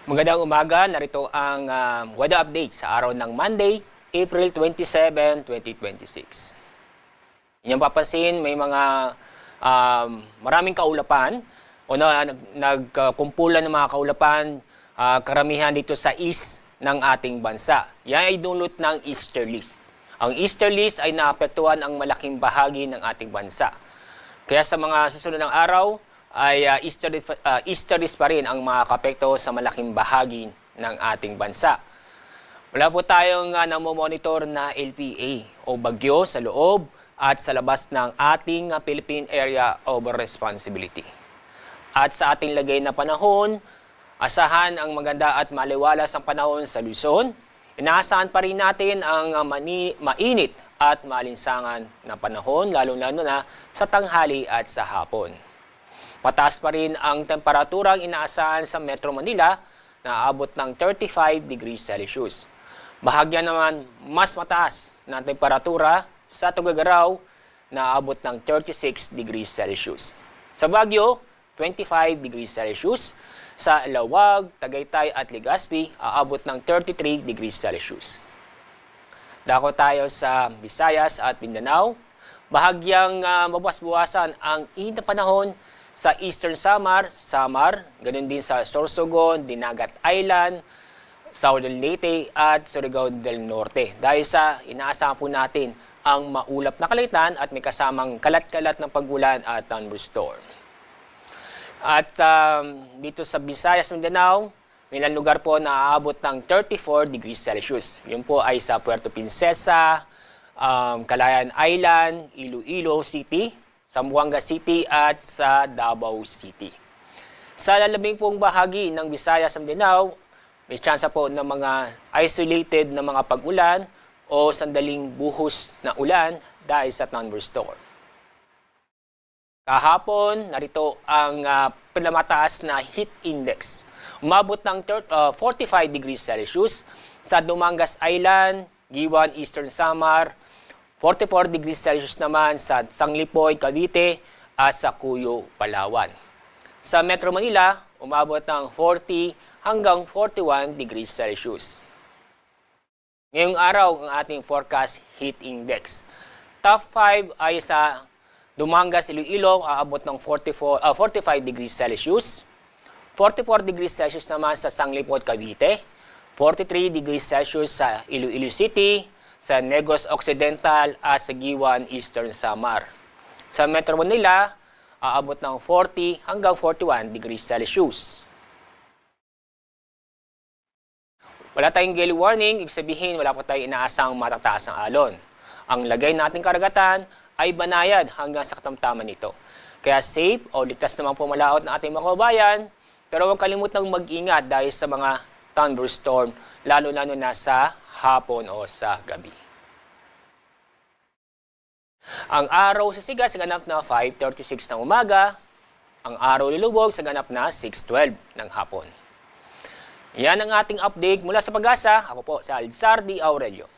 Magandang umaga, narito ang weather update sa araw ng Monday, April 27, 2026. Inyong papansin, may mga maraming kaulapan o nagkumpulan ng mga kaulapan, karamihan dito sa east ng ating bansa. Yan ay dulot ng easterlies. Ang easterlies ay naapektuhan ang malaking bahagi ng ating bansa. Kaya sa mga susunod ng araw, ay easterlies pa rin ang makakapekto sa malaking bahagi ng ating bansa. Wala po tayong namomonitor na LPA o bagyo sa loob at sa labas ng ating Philippine Area of Responsibility. At sa ating lagay na panahon, asahan ang maganda at maliwalas ang panahon sa Luzon. Inaasahan pa rin natin ang mainit at maalinsangan na panahon, lalo-lalo na sa tanghali at sa hapon. Mataas pa rin ang temperaturang inaasahan sa Metro Manila na aabot ng 35 degrees Celsius. Bahagya naman mas mataas na temperatura sa Tuguegarao na aabot ng 36 degrees Celsius. Sa Baguio, 25 degrees Celsius. Sa Lawag, Tagaytay at Legazpi, aabot ng 33 degrees Celsius. Dako tayo sa Visayas at Mindanao. Bahagyang mabuwas-buwasan ang init na panahon sa Eastern Samar, ganun din sa Sorsogon, Dinagat Island, Southern Leyte at Surigao del Norte. Dahil sa inaasahan po natin ang maulap na kalitan at may kasamang kalat-kalat ng pagulan at thunderstorm. At dito sa Visayas, Mindanao, may ilang lugar po na aabot ng 34 degrees Celsius. Yun po ay sa Puerto Princesa, Calayan Island, Iloilo City, Zamboanga City at sa Davao City. Sa lalabing pong bahagi ng Visayas at Mindanao, may chance po ng mga isolated na mga pag-ulan o sandaling buhos na ulan dahil sa thunderstorm. Kahapon, narito ang pinamataas na heat index. Umabot ng 45 degrees Celsius sa Dumangas Island, Giwan, Eastern Samar, 44 degrees Celsius naman sa Sanglipoy, Cavite at sa Cuyo, Palawan. Sa Metro Manila, umabot ng 40 hanggang 41 degrees Celsius. Ngayong araw, ang ating forecast heat index. Top 5 ay sa Dumangas, Iloilo, aabot ng 45 degrees Celsius. 44 degrees Celsius naman sa Sanglipoy, Cavite. 43 degrees Celsius sa Iloilo City, sa Negros Occidental at sa Giwan, Eastern Samar. Sa Metro Manila, aabot ng 40 hanggang 41 degrees Celsius. Wala tayong gale warning, ibig sabihin wala po tayong inaasang matataas ng alon. Ang lagay nating karagatan ay banayad hanggang sa katamtaman nito. Kaya safe o ligtas naman po malaot ng ating mga kababayan, pero huwag kalimutang mag-ingat dahil sa mga thunderstorm, lalo-lalo na sa hapon o sa gabi. Ang araw sa Siga sa ganap na 5:36 ng umaga, ang araw lilubog sa ganap na 6:12 ng hapon. Yan ang ating update mula sa Pag-asa. Ako po si Alzar D. Aurelio.